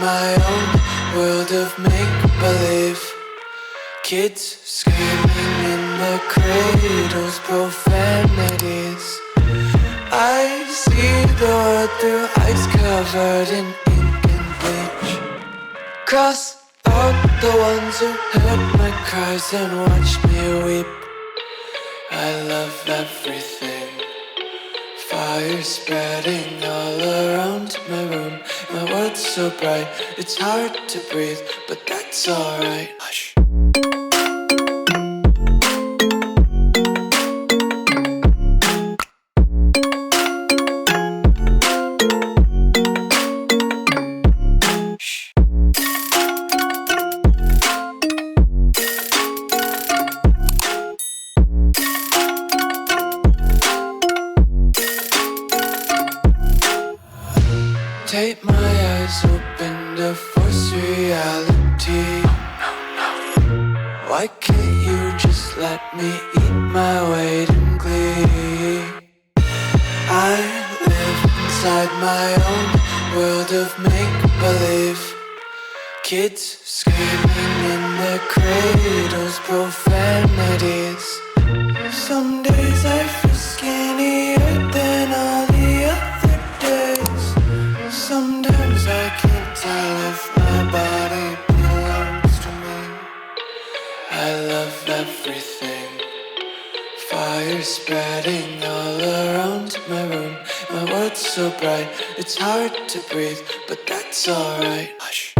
my own world of make-believe. Kids screaming in the cradles, profanities. I see the world through ice covered in ink and bleach. Cross out the ones who heard my cries and watched me weep. I love everything. Fire spreading all around my room. My world's so bright, it's hard to breathe, but that's alright. Hush. Take my eyes open to force reality. Why can't you just let me eat my weight in glee? I live inside my own world of make-believe. Kids screaming in their cradles, profanities. Some days I feel skinnier than all the other days. Sometimes I can't tell if my body belongs to me. I love everything. Fire spreading all around my room. My world's so bright, it's hard to breathe, but that's alright. Hush.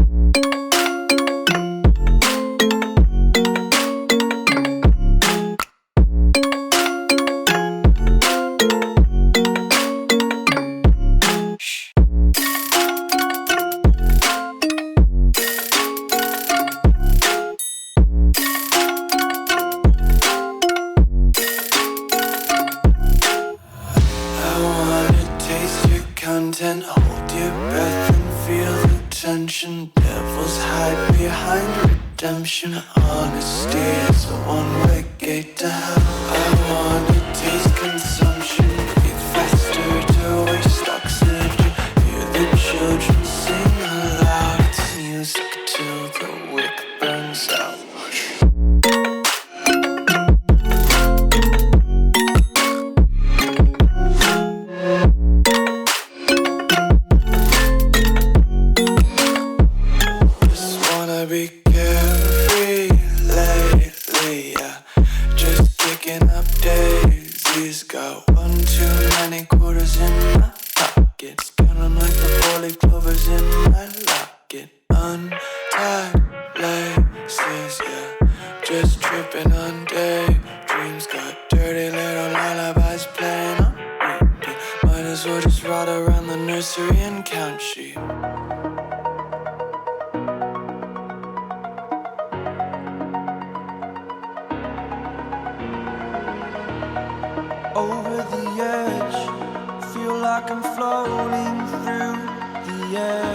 Content, hold your breath and feel the tension. Devils hide behind redemption. Honesty is a one-way gate to hell. I wanna taste consumption, breathe faster to waste oxygen. Hear the children sing aloud. It's music till the wick burns out. Be carefree lately, yeah. Just picking up daisies. Got one too many quarters in my pockets. Count 'em like the 4-leaf clovers in my locket. Untied laces, yeah. Just tripping on daydreams. Got dirty little lullabies playing on repeat. Might as well just ride around the nursery and count sheep. Over the edge, feel like I'm floating through the air.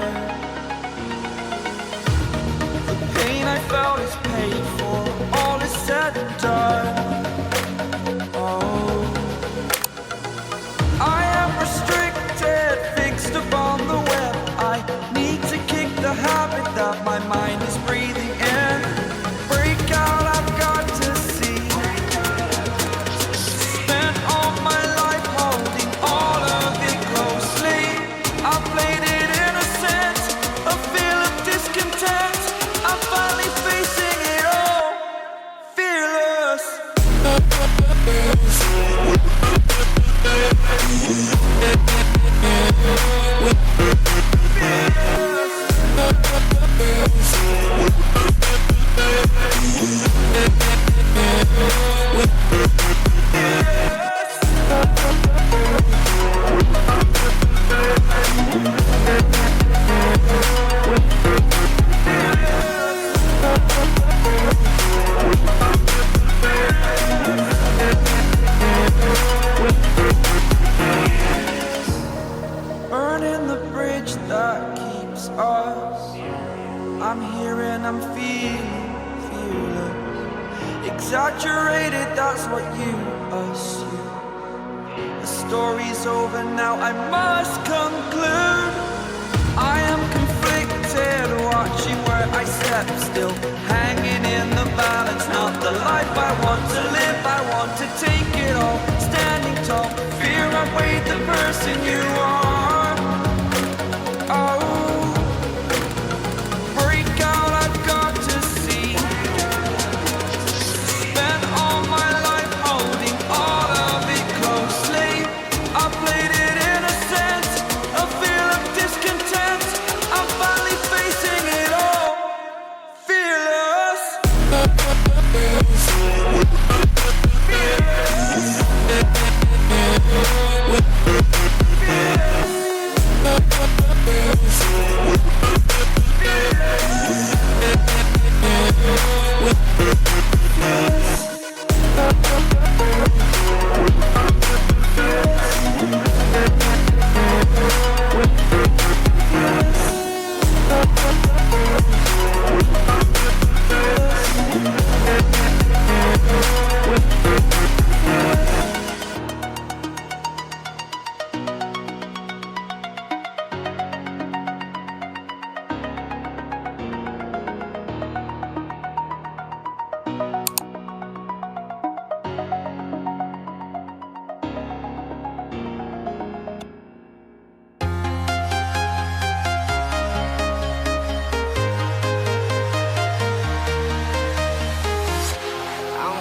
The pain I felt is paid for, all is said and done. Oh, I am restricted, fixed upon the web. I need to kick the habit that my mind is breathing in. Break out, I've got to see. I'm finally facing it all, fearless. Burning the bridge that keeps us. I'm here and I'm feeling fearless. Exaggerated, that's what you assume. The story's over now, I must conclude. I am conflicted, step, still hanging in the balance. Not the life I want to live, I want to take it all. Standing tall, fear I weighed the person you are. Oh, break out, I've got to see. Spent all my life holding all of it closely. I played it innocent, a feel of discontent. I'm finally facing it all, fearless.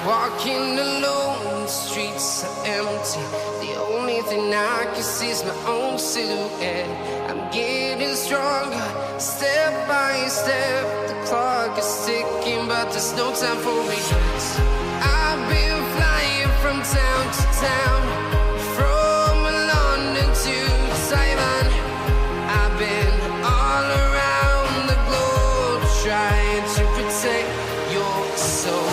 Walking alone, the streets are empty. The only thing I can see is my own silhouette. I'm getting stronger, step by step. The clock is ticking, but there's no time for regrets. I've been flying from town to town, from London to Taiwan. I've been all around the globe, trying to protect your soul.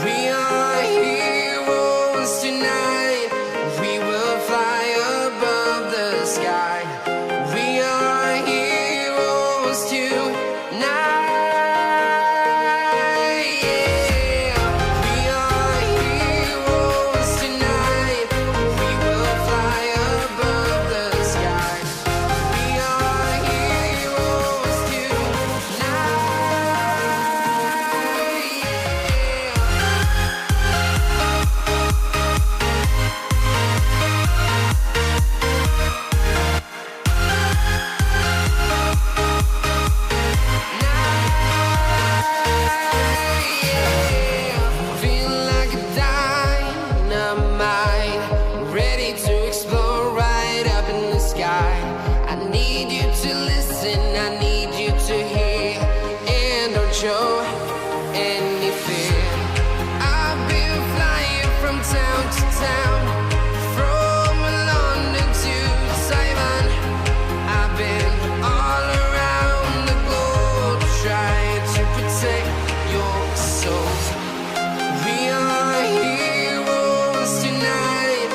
We are heroes tonight. We will fly above the sky. We are heroes tonight. Yeah. We are heroes tonight. We will fly above the sky. We are heroes tonight. Feel like a dynamite, ready to explode right up in the sky. I need you to listen, I need you to hear, and don't show any fear. I've been flying from town to town, from London to Taiwan. I've been all around the globe, trying to protect your soul. We are heroes tonight.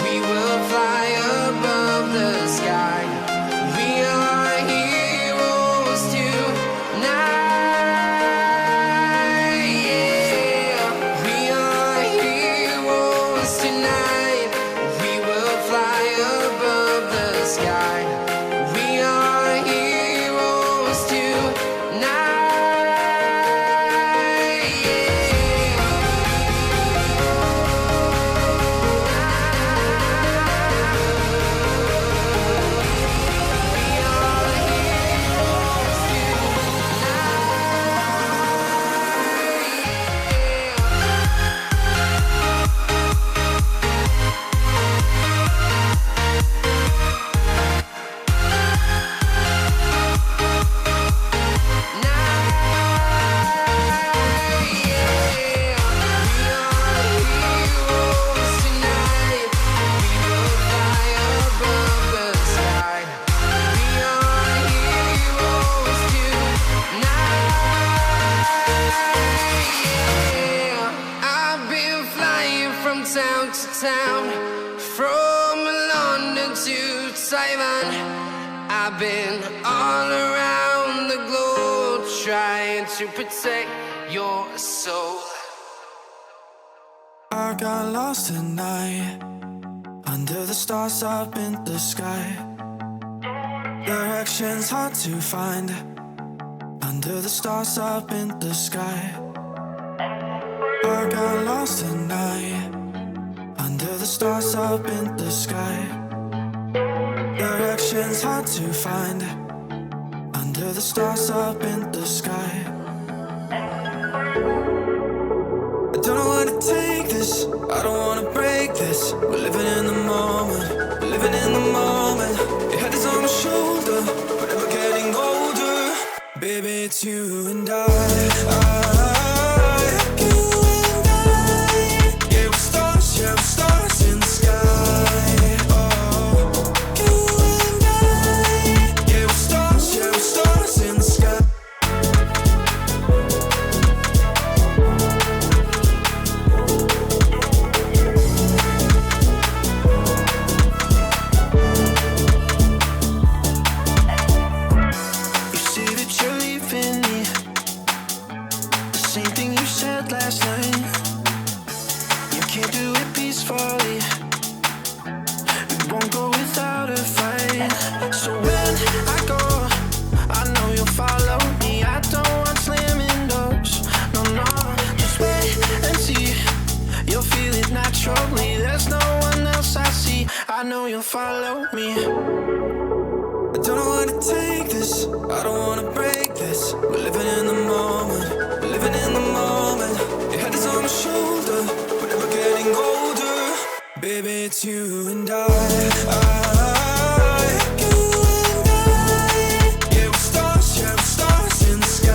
We will fly above the sky. We are heroes tonight. Yeah. We are heroes tonight. We will fly above the sky. We are heroes tonight. I've been flying from town to town, from London to Taiwan. I've been all around the globe, trying to protect your soul. I got lost tonight, under the stars up in the sky. Directions hard to find, Under the stars up in the sky, I got lost at night. Under the stars up in the sky, directions hard to find. Under the stars up in the sky, I don't know where to take this, I don't wanna break this. We're living in the moment, we're living in the moment. Your head is on my shoulder, but never getting older. Baby, it's you and I. You and I. Yeah, we're stars in the sky. Oh, you and I. Yeah, we're stars in the sky. I know you'll follow me. I don't know where to take this, I don't wanna break this. We're living in the moment, we're living in the moment. Your head is on my shoulder, we're never getting older. Baby, it's you and I. You and I. Yeah, we're stars in the sky.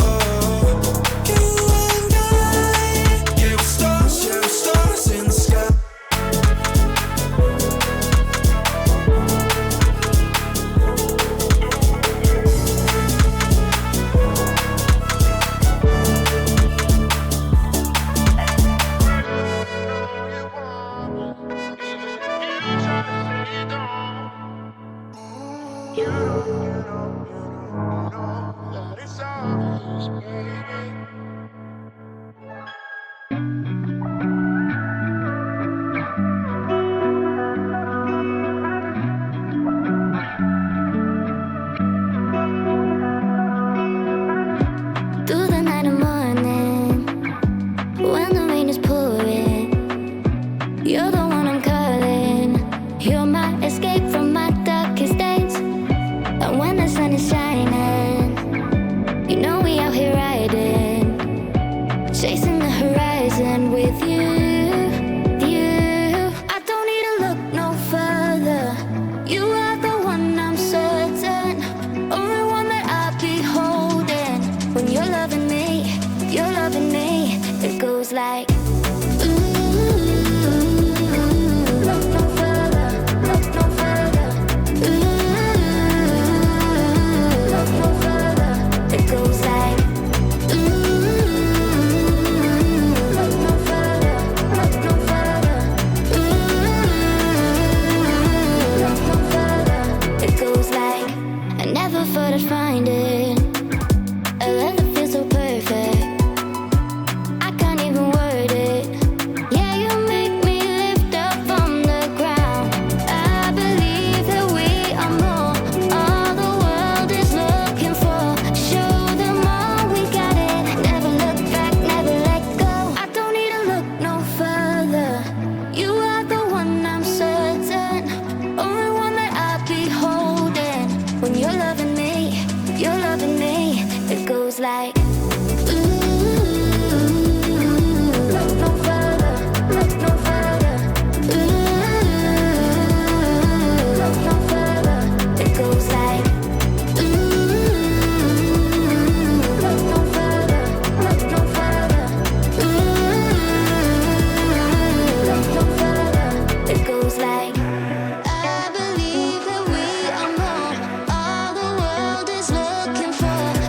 Oh, you and I. Yeah, we're stars in the sky.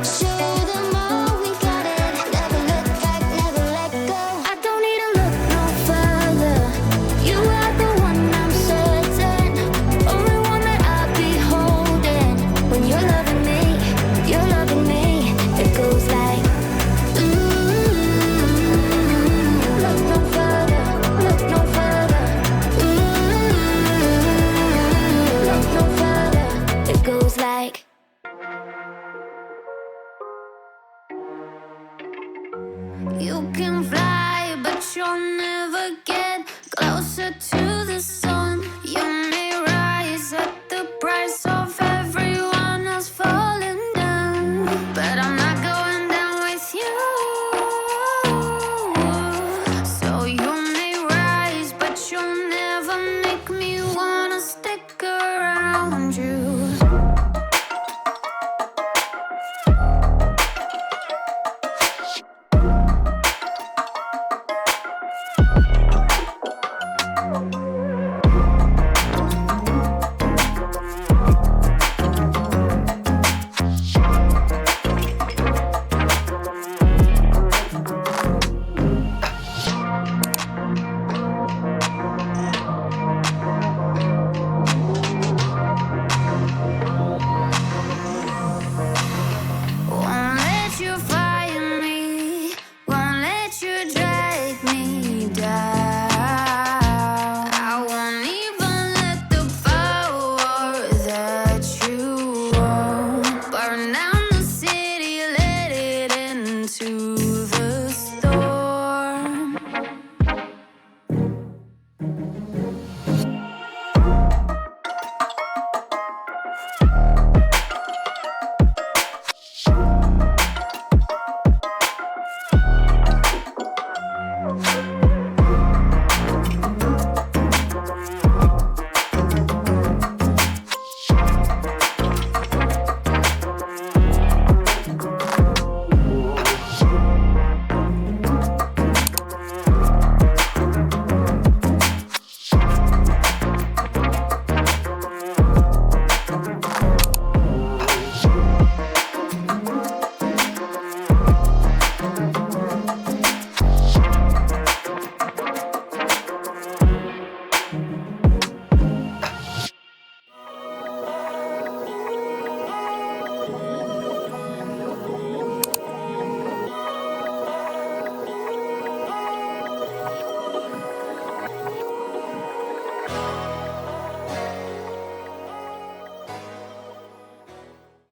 Show them all. You can fly, but you'll never get closer to the sun.